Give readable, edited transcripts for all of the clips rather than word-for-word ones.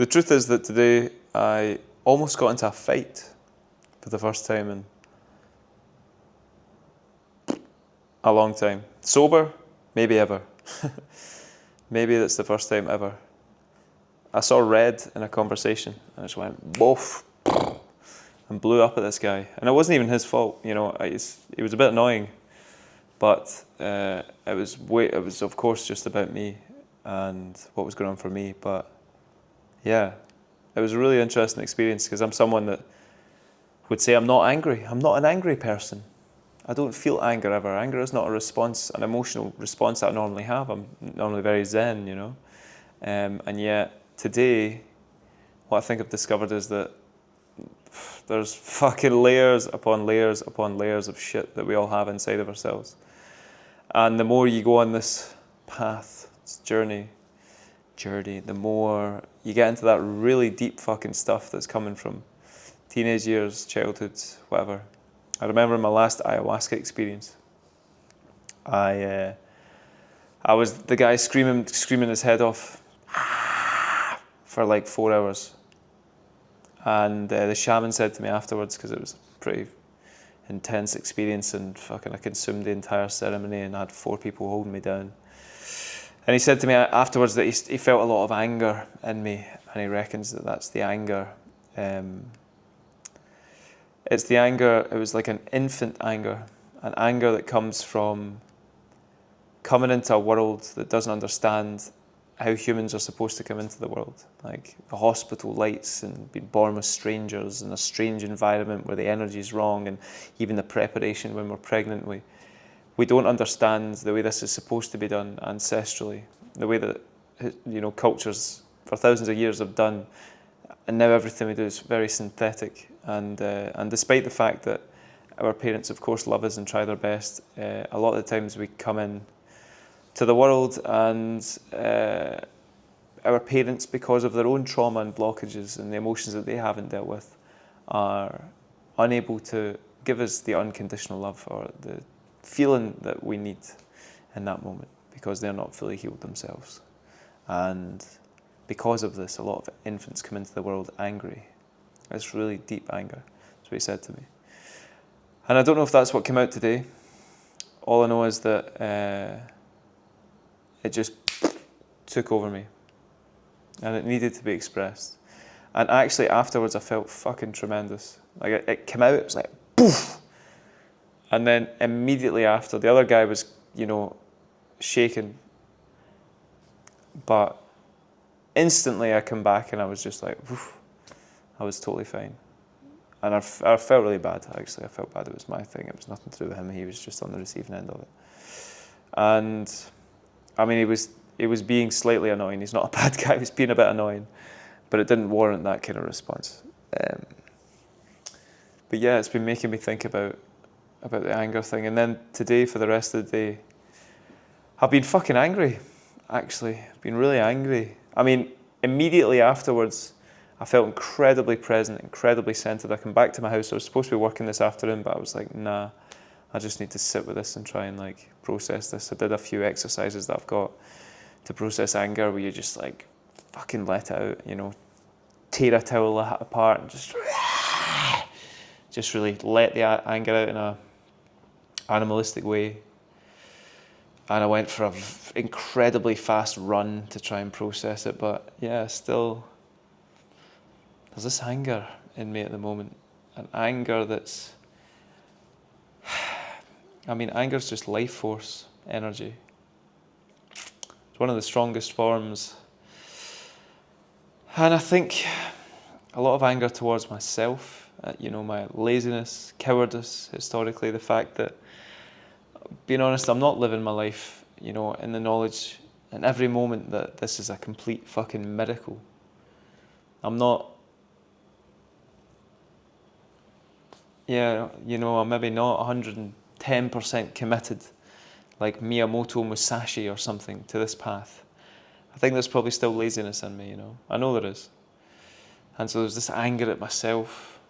The truth is that today I almost got into a fight for the first time in a long time. Sober? Maybe ever. Maybe that's the first time ever. I saw red in a conversation and I just went, boof, and blew up at this guy. And it wasn't even his fault, you know, he was a bit annoying, but it was of course just about me and what was going on for me. But yeah, it was a really interesting experience because I'm someone that would say I'm not angry. I'm not an angry person. I don't feel anger ever. Anger is not a response, an emotional response that I normally have. I'm normally very zen, you know. And yet today, what I think I've discovered is that there's fucking layers upon layers upon layers of shit that we all have inside of ourselves. And the more you go on this path, this journey, the more you get into that really deep fucking stuff that's coming from teenage years, childhood, whatever. I remember my last ayahuasca experience. I was the guy screaming his head off for like 4 hours. And the shaman said to me afterwards, because it was a pretty intense experience, and fucking I consumed the entire ceremony and I had 4 people holding me down. And he said to me afterwards that he felt a lot of anger in me, and he reckons that that's the anger. It's the anger, it was like an infant anger, an anger that comes from coming into a world that doesn't understand how humans are supposed to come into the world. Like the hospital lights and being born with strangers in a strange environment where the energy is wrong, and even the preparation when we're pregnant, we don't understand the way this is supposed to be done ancestrally, the way that, you know, cultures for thousands of years have done, and now everything we do is very synthetic. And despite the fact that our parents, of course, love us and try their best, a lot of the times we come in to the world and our parents, because of their own trauma and blockages and the emotions that they haven't dealt with, are unable to give us the unconditional love or the feeling that we need in that moment, because they're not fully healed themselves. And because of this, a lot of infants come into the world angry. It's really deep anger. That's what he said to me. And I don't know if that's what came out today. All I know is that it just took over me. And it needed to be expressed. And actually afterwards I felt fucking tremendous. Like it came out, it was like, poof! And then immediately after, the other guy was, you know, shaking. But instantly I come back and I was just like, woof, I was totally fine. And I felt really bad, actually. I felt bad. It was my thing. It was nothing to do with him. He was just on the receiving end of it. And I mean, he was being slightly annoying. He's not a bad guy. He was being a bit annoying, but it didn't warrant that kind of response. But yeah, it's been making me think about the anger thing. And then today, for the rest of the day, I've been fucking angry, actually. I've been really angry. I mean, immediately afterwards, I felt incredibly present, incredibly centered. I come back to my house. I was supposed to be working this afternoon, but I was like, nah, I just need to sit with this and try and like process this. I did a few exercises that I've got to process anger, where you just like fucking let it out, you know, tear a towel apart and just really let the anger out in a animalistic way. And I went for an incredibly fast run to try and process it, but yeah, still, there's this anger in me at the moment, an anger that's, I mean, anger is just life force energy. It's one of the strongest forms. And I think a lot of anger towards myself, you know, my laziness, cowardice, historically, the fact that, being honest, I'm not living my life, you know, in the knowledge in every moment that this is a complete fucking miracle. I'm not, yeah, you know, I'm maybe not 110% committed like Miyamoto Musashi or something to this path. I think there's probably still laziness in me, you know. I know there is. And so there's this anger at myself.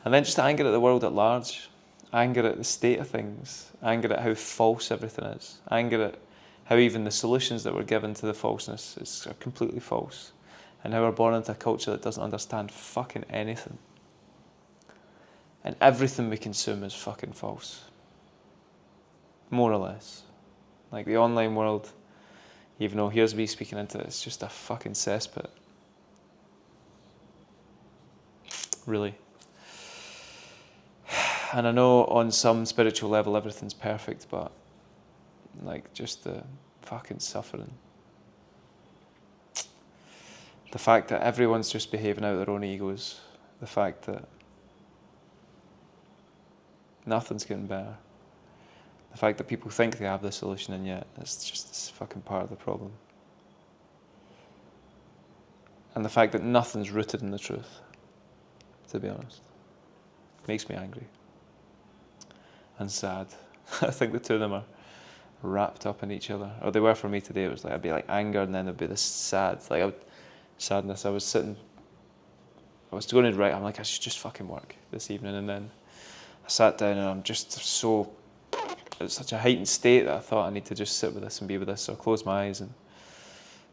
And then just anger at the world at large. Anger at the state of things. Anger at how false everything is. Anger at how even the solutions that we're given to the falseness are completely false, and how we're born into a culture that doesn't understand fucking anything. And everything we consume is fucking false. More or less. Like the online world, even though here's me speaking into it, it's just a fucking cesspit. Really. And I know on some spiritual level everything's perfect, but like just the fucking suffering. The fact that everyone's just behaving out their own egos. The fact that nothing's getting better. The fact that people think they have the solution and yet it's just this fucking part of the problem. And the fact that nothing's rooted in the truth, to be honest, makes me angry. And sad. I think the two of them are wrapped up in each other. Or they were for me today. It was like, I'd be like anger and then there'd be this sadness. I was going to write, I'm like, I should just fucking work this evening. And then I sat down and I'm just so, it's such a heightened state that I thought I need to just sit with this and be with this. So I closed my eyes and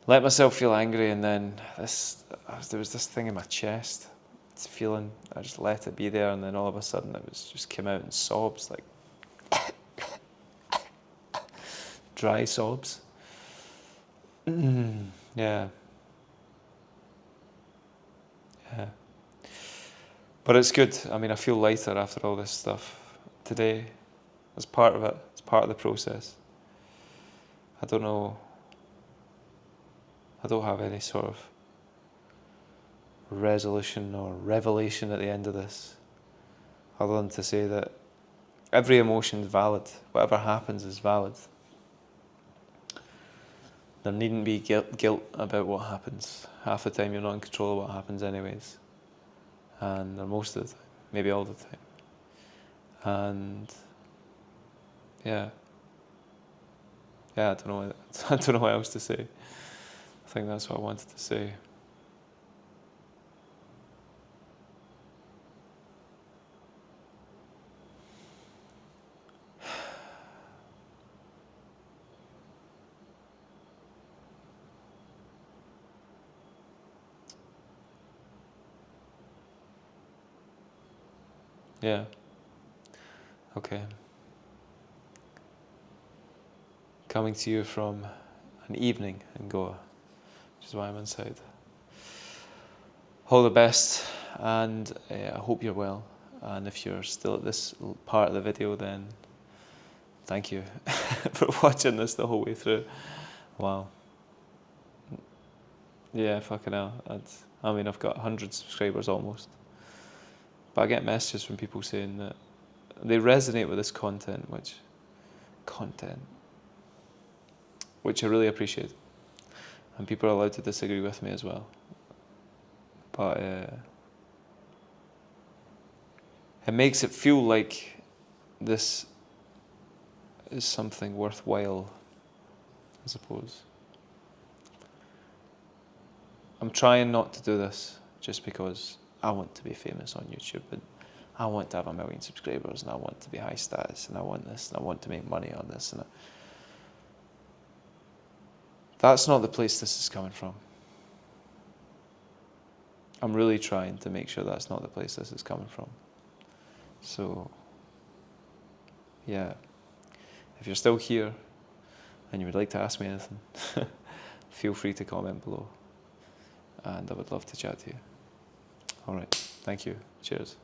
let myself feel angry. And then there was this thing in my chest, this feeling, I just let it be there. And then all of a sudden it was just came out in sobs, like dry sobs. Yeah. Yeah. But it's good. I mean, I feel lighter after all this stuff today. It's part of it. It's part of the process. I don't know. I don't have any sort of resolution or revelation at the end of this, other than to say that every emotion is valid. Whatever happens is valid. There needn't be guilt about what happens. Half the time you're not in control of what happens anyways. Or most of the time. Maybe all the time. And yeah, I don't know. I don't know what else to say. I think that's what I wanted to say. Yeah. Okay. Coming to you from an evening in Goa, which is why I'm inside. All the best, and I hope you're well. And if you're still at this part of the video, then thank you for watching this the whole way through. Wow. Yeah, fucking hell. I mean, I've got 100 subscribers almost. But I get messages from people saying that they resonate with this content, which I really appreciate. And people are allowed to disagree with me as well. But it makes it feel like this is something worthwhile, I suppose. I'm trying not to do this just because I want to be famous on YouTube and I want to have 1 million subscribers and I want to be high status and I want this and I want to make money on this. And that's not the place this is coming from. I'm really trying to make sure that's not the place this is coming from. So, yeah, if you're still here and you would like to ask me anything, feel free to comment below and I would love to chat to you. All right, thank you. Cheers.